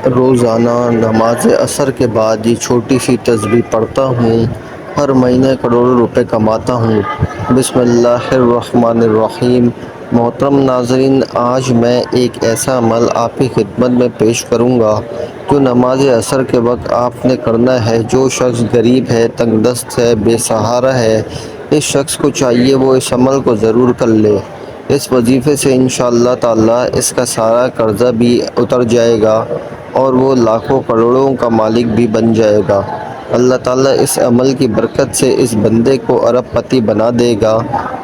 روزانہ نماز عصر کے بعد یہ چھوٹی سی تسبیح پڑھتا ہوں۔ ہر مہینے کروڑوں روپے کماتا ہوں۔ بسم اللہ الرحمن الرحیم۔ محترم ناظرین، آج میں ایک ایسا عمل آپ کی خدمت میں پیش کروں گا جو نماز عصر کے وقت آپ نے کرنا ہے۔ جو شخص غریب ہے، تنگ دست ہے، بے سہارا ہے، اس شخص کو چاہیے وہ اس عمل کو ضرور کر لے۔ اس وظیفے سے انشاءاللہ تعالی اس کا سارا قرضہ بھی اتر جائے گا اور وہ لاکھوں کروڑوں کا مالک بھی بن جائے گا۔ اللہ تعالیٰ اس عمل کی برکت سے اس بندے کو ارب پتی بنا دے گا۔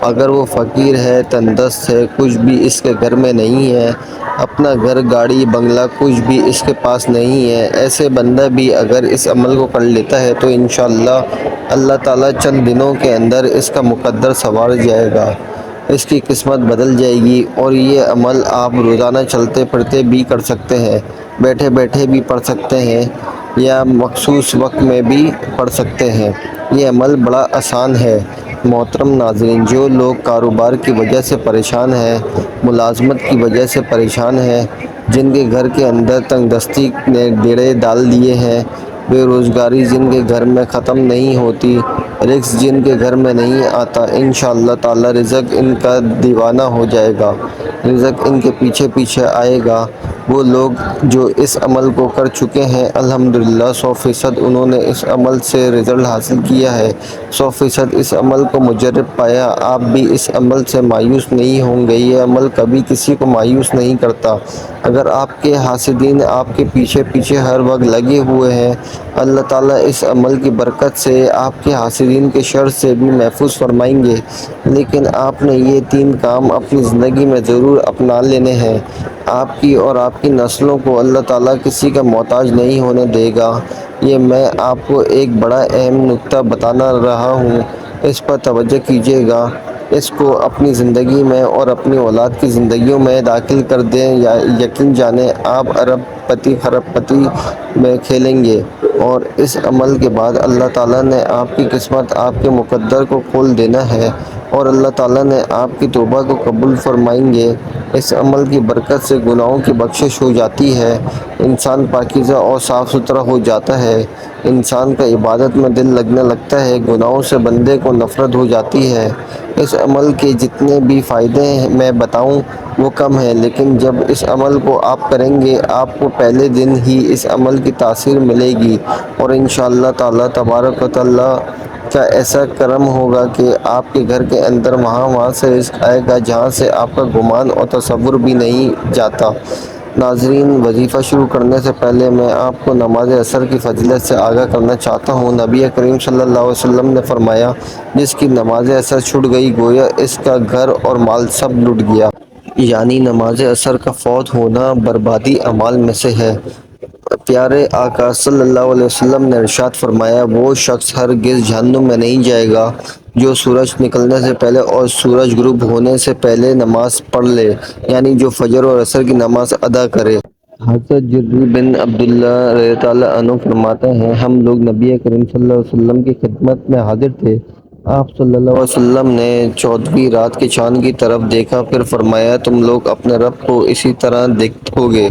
اگر وہ فقیر ہے، تندرست ہے، کچھ بھی اس کے گھر میں نہیں ہے، اپنا گھر، گاڑی، بنگلہ کچھ بھی اس کے پاس نہیں ہے، ایسے بندہ بھی اگر اس عمل کو کر لیتا ہے تو انشاءاللہ اللہ تعالیٰ چند دنوں کے اندر اس کا مقدر سنوار جائے گا، اس کی قسمت بدل جائے گی۔ اور یہ عمل آپ روزانہ چلتے پھرتے بھی کر سکتے ہیں، بیٹھے بیٹھے بھی پڑھ سکتے ہیں یا مخصوص وقت میں بھی پڑھ سکتے ہیں۔ یہ عمل بڑا آسان ہے۔ محترم ناظرین، جو لوگ کاروبار کی وجہ سے پریشان ہیں، ملازمت کی وجہ سے پریشان ہیں، جن کے گھر کے اندر تنگ دستی نے ڈیرے ڈال دیے ہیں، بے روزگاری جن کے گھر میں ختم نہیں ہوتی، رزق جن کے گھر میں نہیں آتا، انشاءاللہ تعالی رزق ان کا دیوانہ ہو جائے گا، رزق ان کے پیچھے پیچھے آئے گا۔ وہ لوگ جو اس عمل کو کر چکے ہیں، الحمدللہ 100% انہوں نے اس عمل سے رزلٹ حاصل کیا ہے، 100% اس عمل کو مجرب پایا۔ آپ بھی اس عمل سے مایوس نہیں ہوں گے۔ یہ عمل کبھی کسی کو مایوس نہیں کرتا۔ اگر آپ کے حاسدین آپ کے پیچھے پیچھے ہر وقت لگے ہوئے ہیں، اللہ تعالیٰ اس عمل کی برکت سے آپ کے حاسدین کے شر سے بھی محفوظ فرمائیں گے۔ لیکن آپ نے یہ 3 کام اپنی زندگی میں ضرور اپنا لینے ہیں۔ آپ کی اور آپ کی نسلوں کو اللہ تعالیٰ کسی کا محتاج نہیں ہونے دے گا۔ یہ میں آپ کو ایک بڑا اہم نکتہ بتانا رہا ہوں، اس پر توجہ کیجیے گا۔ اس کو اپنی زندگی میں اور اپنی اولاد کی زندگیوں میں داخل کر دیں، یا یقین جانیں آپ ارب پتی خرب پتی میں کھیلیں گے۔ اور اس عمل کے بعد اللہ تعالیٰ نے آپ کی قسمت، آپ کے مقدر کو کھول دینا ہے اور اللہ تعالیٰ نے آپ کی توبہ کو قبول فرمائیں گے۔ اس عمل کی برکت سے گناہوں کی بخشش ہو جاتی ہے، انسان پاکیزہ اور صاف ستھرا ہو جاتا ہے، انسان کا عبادت میں دل لگنے لگتا ہے، گناہوں سے بندے کو نفرت ہو جاتی ہے۔ اس عمل کے جتنے بھی فائدے میں بتاؤں وہ کم ہیں، لیکن جب اس عمل کو آپ کریں گے، آپ کو پہلے دن ہی اس عمل کی تاثیر ملے گی اور انشاءاللہ تعالیٰ تبارک و تعالیٰ کا ایسا کرم ہوگا کہ آپ کے گھر کے اندر وہاں سے رزق آئے گا جہاں سے آپ کا گمان اور تصور بھی نہیں جاتا۔ ناظرین، وظیفہ شروع کرنے سے پہلے میں آپ کو نماز عصر کی فضیلت سے آگاہ کرنا چاہتا ہوں۔ نبی کریم صلی اللہ علیہ وسلم نے فرمایا، جس کی نماز عصر چھوٹ گئی گویا اس کا گھر اور مال سب لٹ گیا۔ یعنی نماز عصر کا فوت ہونا بربادی اعمال میں سے ہے۔ پیارے آقا صلی اللہ علیہ وسلم نے ارشاد فرمایا، وہ شخص ہرگز جہنم میں نہیں جائے گا جو سورج نکلنے سے پہلے اور سورج غروب ہونے سے پہلے نماز پڑھ لے، یعنی جو فجر اور عصر کی نماز ادا کرے۔ حضرت جابر بن عبداللہ رضی اللہ عنہ فرماتے ہیں، ہم لوگ نبی کریم صلی اللہ علیہ وسلم کی خدمت میں حاضر تھے۔ آپ صلی اللہ علیہ وسلم نے 14ویں رات کے چاند کی طرف دیکھا، پھر فرمایا، تم لوگ اپنے رب کو اسی طرح دیکھو گے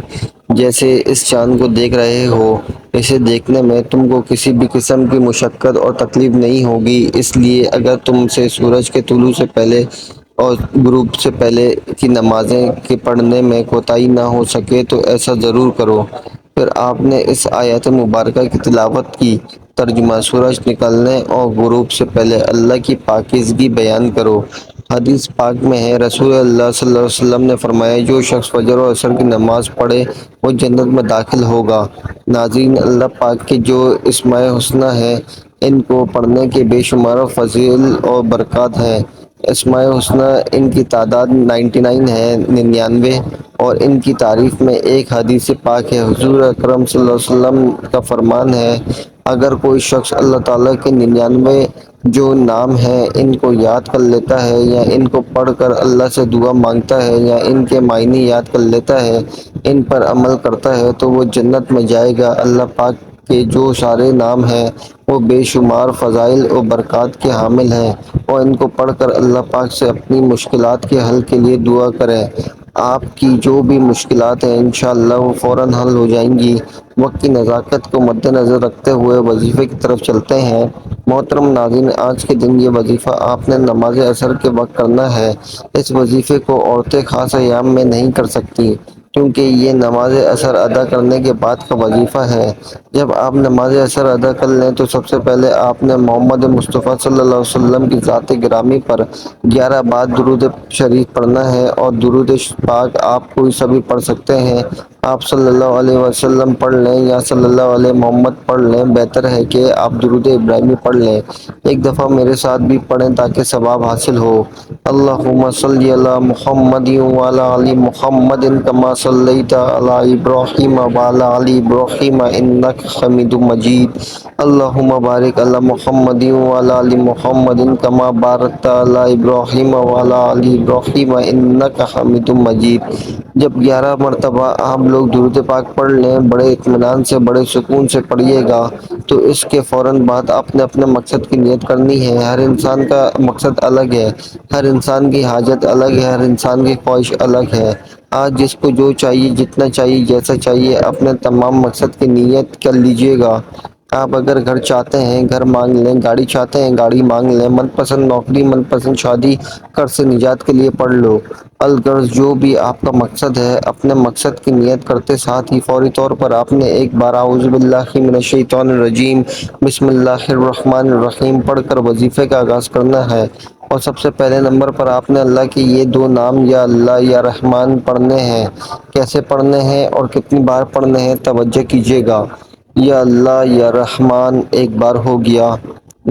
جیسے اس چاند کو دیکھ رہے ہو۔ اسے دیکھنے میں تم کو کسی بھی قسم کی مشقت اور تکلیف نہیں ہوگی، اس لیے اگر تم سے سورج کے طلوع سے پہلے اور غروب سے پہلے کی نمازیں کے پڑھنے میں کوتاہی نہ ہو سکے تو ایسا ضرور کرو۔ پھر آپ نے اس آیت مبارکہ کی تلاوت کی۔ ترجمہ: سورج نکلنے اور غروب سے پہلے اللہ کی پاکیزگی بیان کرو۔ حدیث پاک میں ہے، رسول اللہ صلی اللہ علیہ وسلم نے فرمایا، جو شخص فجر اور عصر کی نماز پڑھے وہ جنت میں داخل ہوگا۔ ناظرین، اللہ پاک کے جو اسماء الحسنی ہیں، ان کو پڑھنے کے بے شمار فضائل اور برکات ہیں۔ اسماء الحسنی، ان کی تعداد 99 ہے، 99، اور ان کی تعریف میں ایک حدیث پاک ہے۔ حضور اکرم صلی اللہ علیہ وسلم کا فرمان ہے، اگر کوئی شخص اللہ تعالیٰ کے 99 جو نام ہیں ان کو یاد کر لیتا ہے، یا ان کو پڑھ کر اللہ سے دعا مانگتا ہے، یا ان کے معنی یاد کر لیتا ہے، ان پر عمل کرتا ہے تو وہ جنت میں جائے گا۔ اللہ پاک کے جو سارے نام ہیں وہ بے شمار فضائل و برکات کے حامل ہیں، اور ان کو پڑھ کر اللہ پاک سے اپنی مشکلات کے حل کے لیے دعا کریں۔ آپ کی جو بھی مشکلات ہیں انشاءاللہ وہ فوراً حل ہو جائیں گی۔ وقت کی نزاکت کو مد نظر رکھتے ہوئے وظیفے کی طرف چلتے ہیں۔ محترم ناظرین، آج کے دن یہ وظیفہ آپ نے نماز عصر کے وقت کرنا ہے۔ اس وظیفے کو عورتیں خاص ایام میں نہیں کر سکتی کیونکہ یہ نماز عصر ادا کرنے کے بعد کا وظیفہ ہے۔ جب آپ نماز عصر ادا کر لیں تو سب سے پہلے آپ نے محمد مصطفیٰ صلی اللہ علیہ وسلم کی ذات گرامی پر 11 بار درود شریف پڑھنا ہے، اور درود پاک آپ کوئی سبھی پڑھ سکتے ہیں۔ آپ صلی اللہ علیہ وسلم پڑھ لیں یا صلی اللہ علیہ محمد پڑھ لیں، بہتر ہے کہ آپ درود ابراہیمی پڑھ لیں۔ ایک دفعہ میرے ساتھ بھی پڑھیں تاکہ ثواب حاصل ہو۔ اللہم صلی علی محمد وعلی آل محمد کما صلیت علی ابراہیم وعلی آل ابراہیم انک حمید مجید۔ اللہم بارک علی محمد وعلی آل محمد کما بارکت علی ابراہیم وعلی آل ابراہیم انک حمید مجید۔ جب 11 مرتبہ آپ لوگ درود پاک پڑھ لیں، بڑے اطمینان سے بڑے سکون سے پڑھیے گا، تو اس کے فوراً بعد آپ نے اپنے مقصد کی نیت کرنی ہے۔ ہر انسان کا مقصد الگ ہے، ہر انسان کی حاجت الگ ہے، ہر انسان کی خواہش الگ ہے۔ آج جس کو جو چاہیے، جتنا چاہیے، جیسا چاہیے، اپنے تمام مقصد کی نیت کر لیجئے گا۔ آپ اگر گھر چاہتے ہیں گھر مانگ لیں، گاڑی چاہتے ہیں گاڑی مانگ لیں، من پسند نوکری، من پسند شادی، قرض سے نجات کے لیے پڑھ لو۔ الغرض جو بھی آپ کا مقصد ہے، اپنے مقصد کی نیت کرتے ساتھ ہی فوری طور پر آپ نے ایک بار اعوذ باللہ من الشیطان الرجیم بسم اللہ الرحمن الرحیم پڑھ کر وظیفے کا آغاز کرنا ہے۔ اور سب سے پہلے نمبر پر آپ نے اللہ کے یہ دو نام یا اللہ یا رحمان پڑھنے ہیں۔ کیسے پڑھنے ہیں اور کتنی بار پڑھنے ہیں، توجہ کیجیے گا۔ یا اللہ یا رحمان ایک بار ہو گیا،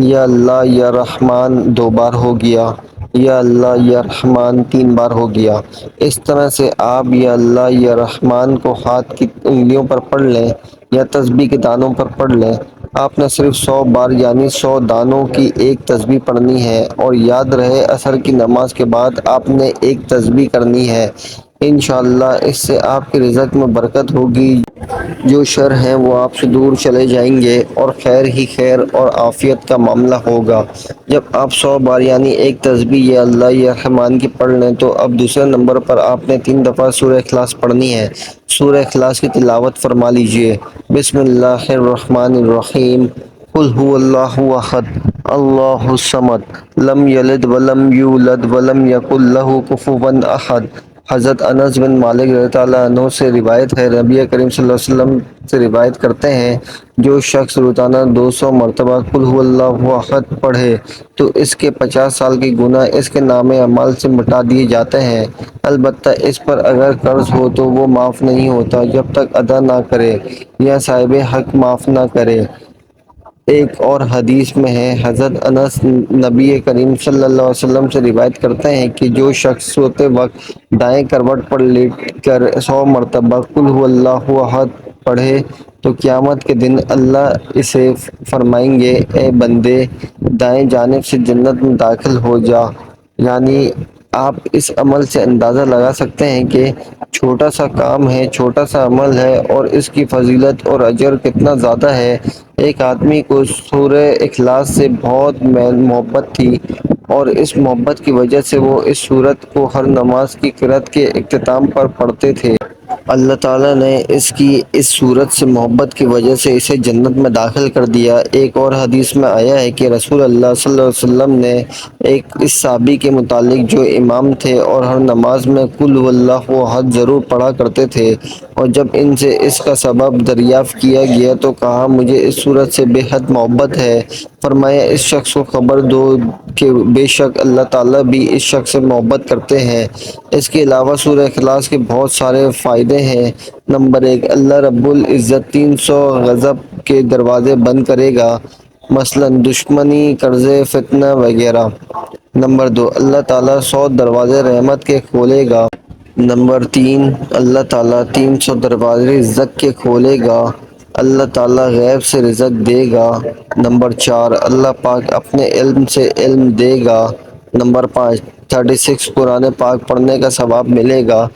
یا اللہ یا رحمان دو بار ہو گیا، یا اللہ یا رحمان تین بار ہو گیا۔ اس طرح سے آپ یا اللہ یا رحمان کو ہاتھ کی انگلیوں پر پڑھ لیں یا تسبیح کے دانوں پر پڑھ لیں۔ آپ نے صرف 100 بار یعنی 100 دانوں کی ایک تسبیح پڑھنی ہے، اور یاد رہے عصر کی نماز کے بعد آپ نے ایک تسبیح کرنی ہے۔ انشاءاللہ اس سے آپ کے رزق میں برکت ہوگی، جو شر ہیں وہ آپ سے دور چلے جائیں گے، اور خیر ہی خیر اور عافیت کا معاملہ ہوگا۔ جب آپ 100 بار یعنی ایک تسبیح یا اللہ یا رحمان کی پڑھ لیں تو اب دوسرے نمبر پر آپ نے 3 دفعہ سورہ اخلاص پڑھنی ہے۔ سورہ اخلاص کی تلاوت فرما لیجئے۔ بسم اللہ الرحمن الرحیم، قل هو اللہ احد اللہ الصمد لم یلد ولم یولد ولم یکن لہ کفوا احد۔ حضرت انس بن مالک رضی اللہ عنہ سے روایت ہے، نبی کریم صلی اللہ علیہ وسلم سے روایت کرتے ہیں، جو شخص روزانہ 200 مرتبہ قل هو اللہ احد پڑھے تو اس کے 50 سال کے گناہ اس کے نام اعمال سے مٹا دیے جاتے ہیں۔ البتہ اس پر اگر قرض ہو تو وہ معاف نہیں ہوتا جب تک ادا نہ کرے یا صاحب حق معاف نہ کرے۔ ایک اور حدیث میں ہے، حضرت انس نبی کریم صلی اللہ علیہ وسلم سے روایت کرتے ہیں کہ جو شخص سوتے وقت دائیں کروٹ پر لیٹ کر 100 مرتبہ قل هو اللہ احد پڑھے تو قیامت کے دن اللہ اسے فرمائیں گے، اے بندے دائیں جانب سے جنت میں داخل ہو جا۔ یعنی آپ اس عمل سے اندازہ لگا سکتے ہیں کہ چھوٹا سا کام ہے، چھوٹا سا عمل ہے، اور اس کی فضیلت اور اجر کتنا زیادہ ہے۔ ایک آدمی کو سورہ اخلاص سے بہت محبت تھی، اور اس محبت کی وجہ سے وہ اس سورت کو ہر نماز کی قرات کے اختتام پر پڑھتے تھے۔ اللہ تعالیٰ نے اس کی اس صورت سے محبت کی وجہ سے اسے جنت میں داخل کر دیا۔ ایک اور حدیث میں آیا ہے کہ رسول اللہ صلی اللہ علیہ وسلم نے ایک اس صحابی کے متعلق جو امام تھے اور ہر نماز میں قل هو اللہ احد ضرور پڑھا کرتے تھے، اور جب ان سے اس کا سبب دریافت کیا گیا تو کہا مجھے اس صورت سے بے حد محبت ہے۔ فرمایا اس شخص کو خبر دو کہ بے شک اللہ تعالیٰ بھی اس شخص سے محبت کرتے ہیں۔ اس کے علاوہ سورہ اخلاص کے بہت سارے فائدے ہیں۔ نمبر 1، اللہ رب العزت 300 غضب کے دروازے بند کرے گا، مثلا دشمنی، قرضے، فتنہ وغیرہ۔ نمبر 2، اللہ تعالیٰ 100 دروازے رحمت کے کھولے گا۔ نمبر 3، اللہ تعالیٰ 300 دروازے رزق کے کھولے گا۔ اللہ تعالیٰ غیب سے رزق دے گا۔ نمبر 4، اللہ پاک اپنے علم سے علم دے گا۔ نمبر 5، 36 قرآن پاک پڑھنے کا ثواب ملے گا۔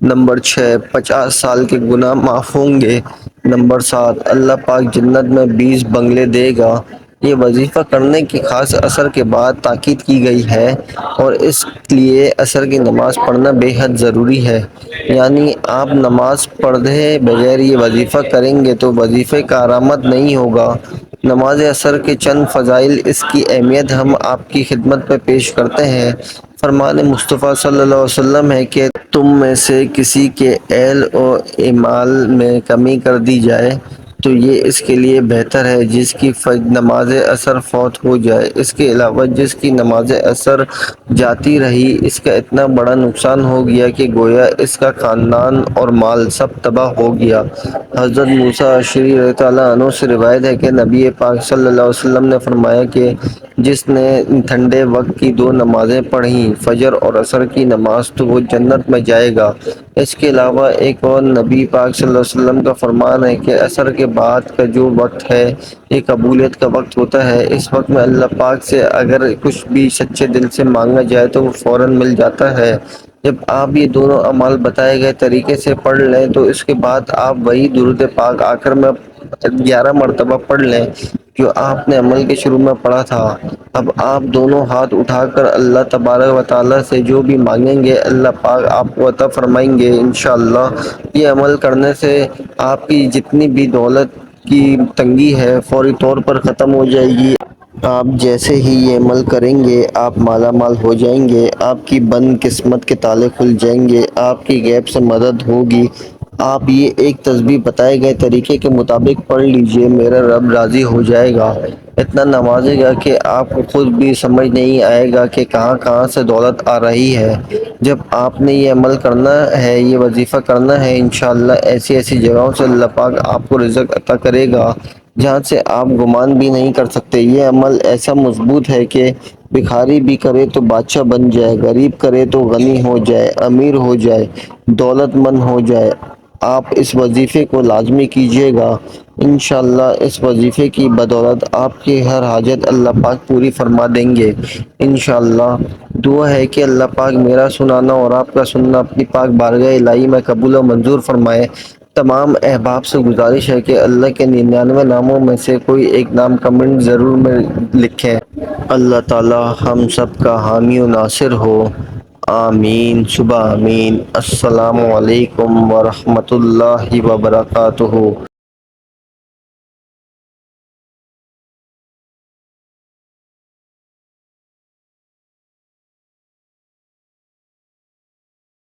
نمبر 6، 50 سال کے گناہ معاف ہوں گے۔ نمبر 7، اللہ پاک جنت میں 20 بنگلے دے گا۔ یہ وظیفہ کرنے کی خاص عصر کے بعد تاکید کی گئی ہے اور اس لیے عصر کی نماز پڑھنا بے حد ضروری ہے۔ یعنی آپ نماز پڑھے بغیر یہ وظیفہ کریں گے تو وظیفے کا کارآمد نہیں ہوگا۔ نماز عصر کے چند فضائل، اس کی اہمیت ہم آپ کی خدمت میں پیش کرتے ہیں۔ فرمان مصطفیٰ صلی اللہ علیہ وسلم ہے کہ تم میں سے کسی کے اہل و عمال میں کمی کر دی جائے تو یہ اس کے لیے بہتر ہے جس کی نماز عصر فوت ہو جائے۔ اس کے علاوہ جس کی نماز عصر جاتی رہی اس کا اتنا بڑا نقصان ہو گیا کہ گویا اس کا خاندان اور مال سب تباہ ہو گیا۔ حضرت موسیٰ اشعری رضی اللہ عنہ سے روایت ہے کہ نبی پاک صلی اللہ علیہ وسلم نے فرمایا کہ جس نے ٹھنڈے وقت کی دو نمازیں پڑھیں، فجر اور عصر کی نماز، تو وہ جنت میں جائے گا۔ اس کے علاوہ ایک اور نبی پاک صلی اللہ علیہ وسلم کا فرمان ہے کہ عصر کے بعد کا جو وقت ہے یہ قبولیت کا وقت ہوتا ہے۔ اس وقت میں اللہ پاک سے اگر کچھ بھی سچے دل سے مانگا جائے تو وہ فوراً مل جاتا ہے۔ جب آپ یہ دونوں اعمال بتائے گئے طریقے سے پڑھ لیں تو اس کے بعد آپ وہی درود پاک آخر میں 11 مرتبہ پڑھ لیں جو آپ نے عمل کے شروع میں پڑھا تھا۔ اب آپ دونوں ہاتھ اٹھا کر اللہ تبارک و تعالیٰ سے جو بھی مانگیں گے اللہ پاک آپ کو عطا فرمائیں گے انشاءاللہ۔ یہ عمل کرنے سے آپ کی جتنی بھی دولت کی تنگی ہے فوری طور پر ختم ہو جائے گی۔ آپ جیسے ہی یہ عمل کریں گے آپ مالا مال ہو جائیں گے، آپ کی بند قسمت کے تالے کھل جائیں گے، آپ کی غیب سے مدد ہوگی۔ آپ یہ ایک تسبیح بتائے گئے طریقے کے مطابق پڑھ لیجئے، میرا رب راضی ہو جائے گا، اتنا نوازے گا کہ آپ کو خود بھی سمجھ نہیں آئے گا کہ کہاں کہاں سے دولت آ رہی ہے۔ جب آپ نے یہ عمل کرنا ہے، یہ وظیفہ کرنا ہے، انشاءاللہ ایسی ایسی جگہوں سے اللہ پاک آپ کو رزق عطا کرے گا جہاں سے آپ گمان بھی نہیں کر سکتے۔ یہ عمل ایسا مضبوط ہے کہ بھکاری بھی کرے تو بادشاہ بن جائے، غریب کرے تو غنی ہو جائے، امیر ہو جائے، دولت مند ہو جائے۔ آپ اس وظیفے کو لازمی کیجئے گا، انشاءاللہ اس وظیفے کی بدولت آپ کی ہر حاجت اللہ پاک پوری فرما دیں گے انشاءاللہ۔ دعا ہے کہ اللہ پاک میرا سنانا اور آپ کا سننا اپنی پاک بارگاہ الہی میں قبول و منظور فرمائے۔ تمام احباب سے گزارش ہے کہ اللہ کے 99 ناموں میں سے کوئی ایک نام کمنٹ ضرور میں لکھیں۔ اللہ تعالی ہم سب کا حامی و ناصر ہو، آمین صبح آمین۔ السلام علیکم ورحمۃ اللہ وبرکاتہ۔